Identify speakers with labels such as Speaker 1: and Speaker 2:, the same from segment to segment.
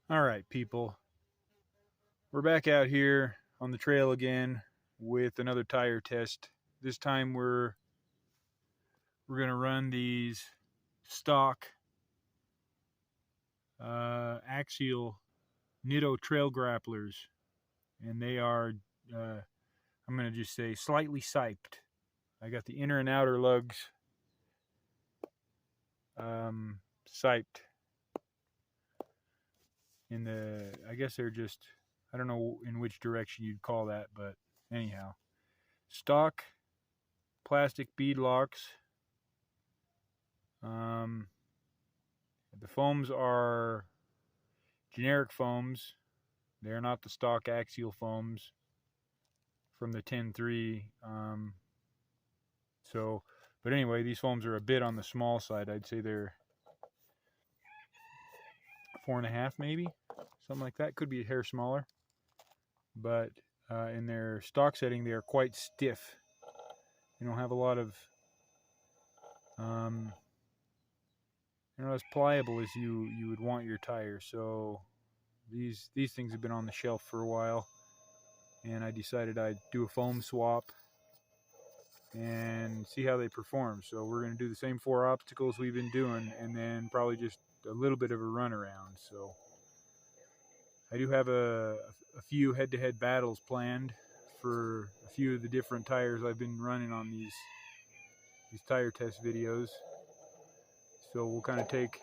Speaker 1: All right, people. We're back out here on the trail again with another tire test. This time we're gonna run these stock axial Nitro Trail Grapplers, and they are I'm gonna just say slightly siped. I got the inner and outer lugs siped. I guess they're just, I don't know in which direction you'd call that, but anyhow, stock plastic bead locks. The foams are generic foams. They're not the stock axial foams from the 10.3. But anyway, these foams are a bit on the small side. I'd say they're 4.5 maybe, something like that. Could be a hair smaller. But in their stock setting, they are quite stiff. They don't have a lot of, they're not as pliable as you would want your tire. So these things have been on the shelf for a while, and I decided I'd do a foam swap and see how they perform. So we're going to do the same 4 obstacles we've been doing, and then probably just a little bit of a run around. So I do have a few head-to-head battles planned for a few of the different tires I've been running on these tire test videos. So we'll kind of take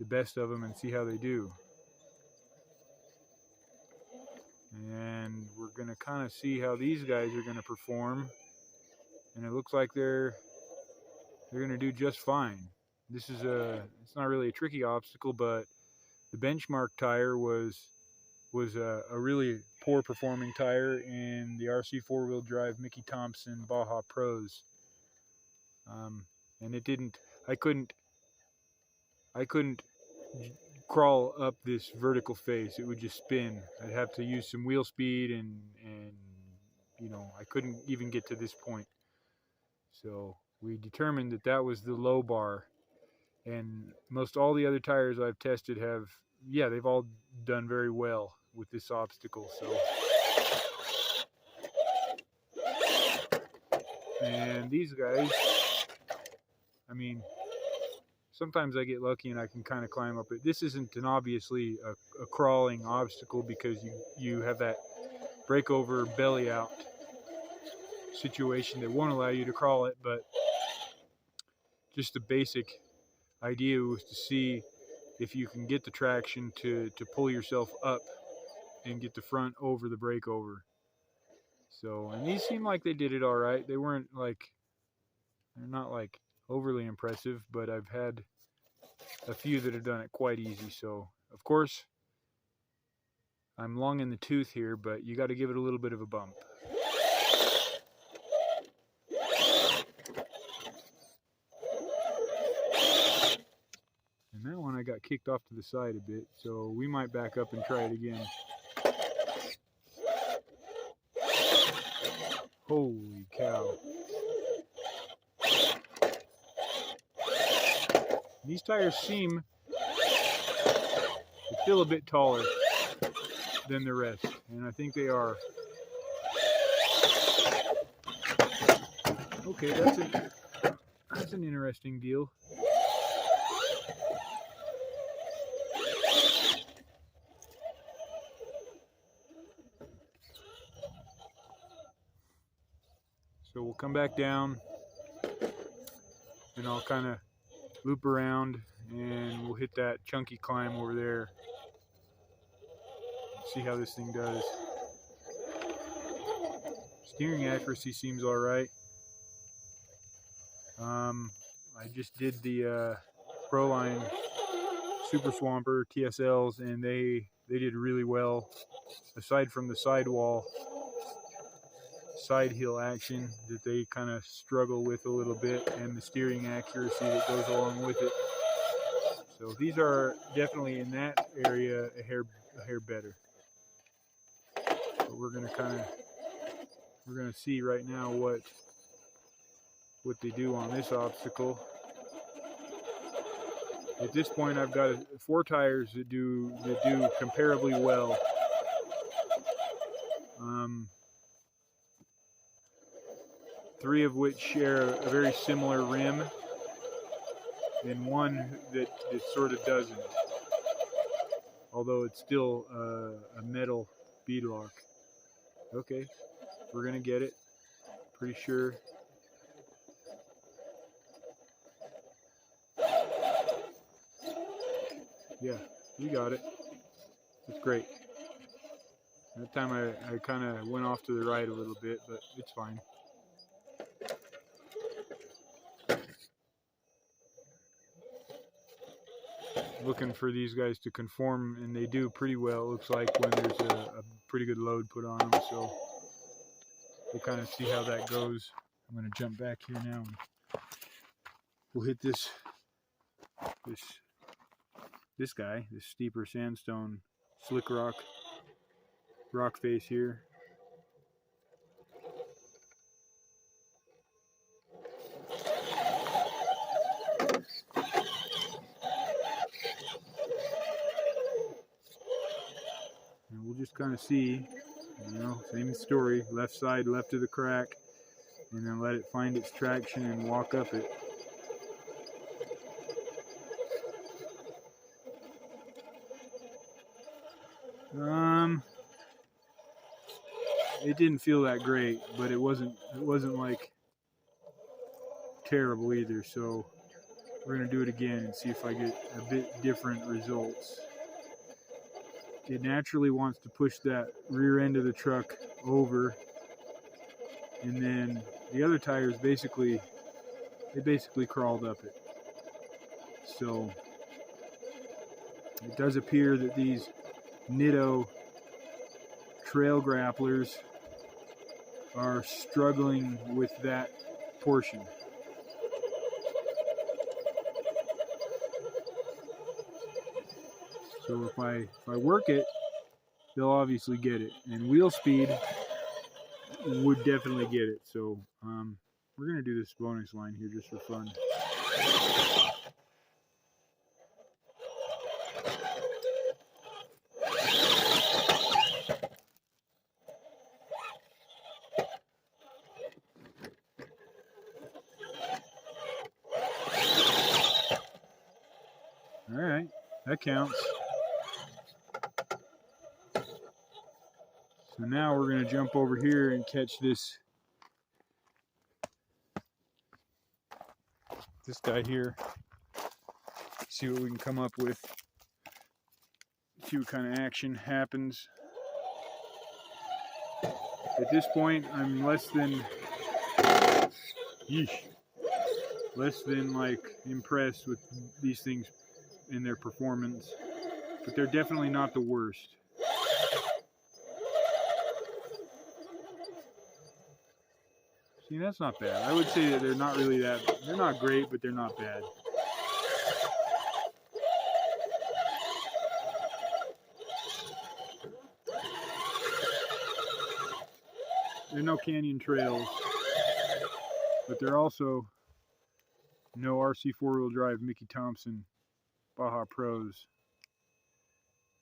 Speaker 1: the best of them and see how they do. And we're going to kind of see how these guys are going to perform. And it looks like they're going to do just fine. This is it's not really a tricky obstacle, but the benchmark tire was a really poor performing tire in the RC 4-wheel drive Mickey Thompson Baja Pros. And it didn't, I couldn't crawl up this vertical face. It would just spin. I'd have to use some wheel speed, and you know, I couldn't even get to this point. So we determined that was the low bar, and most all the other tires I've tested have, yeah, they've all done very well with this obstacle. So, and these guys, I mean, sometimes I get lucky and I can kind of climb up it. This isn't an obviously a crawling obstacle, because you have that breakover belly out situation that won't allow you to crawl it, but just the basic idea was to see if you can get the traction to pull yourself up and get the front over the breakover. So, and these seem like they did it all right. They weren't like, they're not like overly impressive, but I've had a few that have done it quite easy. So, of course, I'm long in the tooth here, but you got to give it a little bit of a bump. And that one I got kicked off to the side a bit, so we might back up and try it again. Holy cow. These tires seem to feel a bit taller than the rest, and I think they are. Okay, that's an interesting deal. So we'll come back down, and I'll kind of loop around, and we'll hit that chunky climb over there. See how this thing does. Steering accuracy seems all right. I just did the Proline Super Swamper TSLs, and they did really well. Aside from the sidewall side hill action that they kind of struggle with a little bit, and the steering accuracy that goes along with it. So these are definitely in that area a hair better. But we're gonna see right now what they do on this obstacle. At this point, I've got 4 tires that do comparably well. 3 of which share a very similar rim, and 1 that sort of doesn't. Although it's still a metal beadlock. Okay, we're gonna get it. Pretty sure. Yeah, you got it. That's great. That time I kind of went off to the right a little bit, but it's fine. Looking for these guys to conform, and they do pretty well. It looks like when there's a pretty good load put on them, so we'll kind of see how that goes. I'm going to jump back here now, and we'll hit this guy, this steeper sandstone slick rock face here. And we'll just kind of see, you know, same story, left side, left of the crack, and then let it find its traction and walk up it. It didn't feel that great, but it wasn't like terrible either. So we're gonna do it again and see if I get a bit different results. It naturally wants to push that rear end of the truck over, and then the other tires basically crawled up it. So it does appear that these Nitro Trail Grapplers are struggling with that portion. So if I work it, they'll obviously get it, and wheel speed would definitely get it. So we're gonna do this bonus line here just for fun. All right, that counts. So now we're going to jump over here and catch this guy here. See what we can come up with. See what kind of action happens. At this point, I'm less than like impressed with these things in their performance, but they're definitely not the worst. See, that's not bad. I would say that they're not really that, they're not great, but they're not bad. They're no Canyon Trails, but they're also no RC four-wheel drive Mickey Thompson Baja Pros.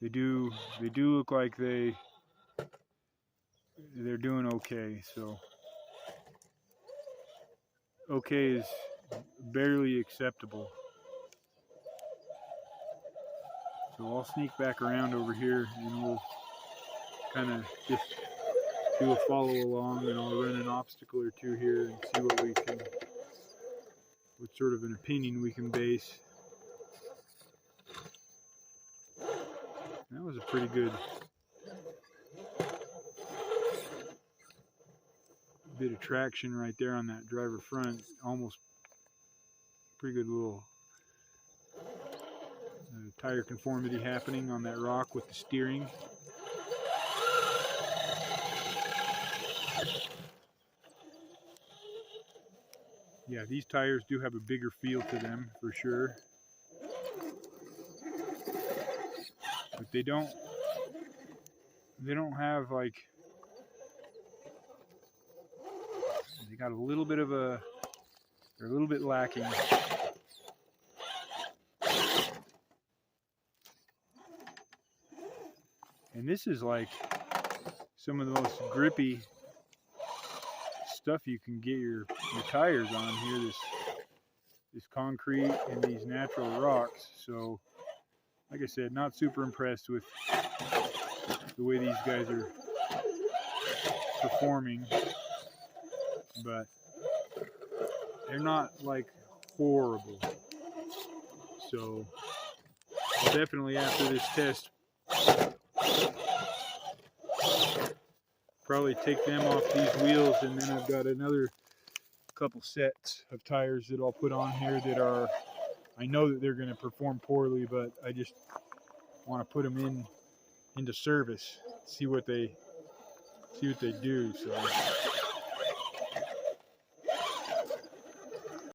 Speaker 1: They do look like they're doing okay. So okay is barely acceptable. So I'll sneak back around over here and we'll kind of just do a follow along, and I'll run an obstacle or two here and see what sort of an opinion we can base. That was a pretty good bit of traction right there on that driver front. Almost pretty good little tire conformity happening on that rock with the steering. Yeah, these tires do have a bigger feel to them for sure. But they don't have like, they got a little bit of they're a little bit lacking. And this is like some of the most grippy stuff you can get your tires on here, this concrete and these natural rocks. So like I said, not super impressed with the way these guys are performing, but they're not like horrible. So definitely after this test, probably take them off these wheels, and then I've got another couple sets of tires that I'll put on here that are, I know that they're going to perform poorly, but I just want to put them into service, see what they do. So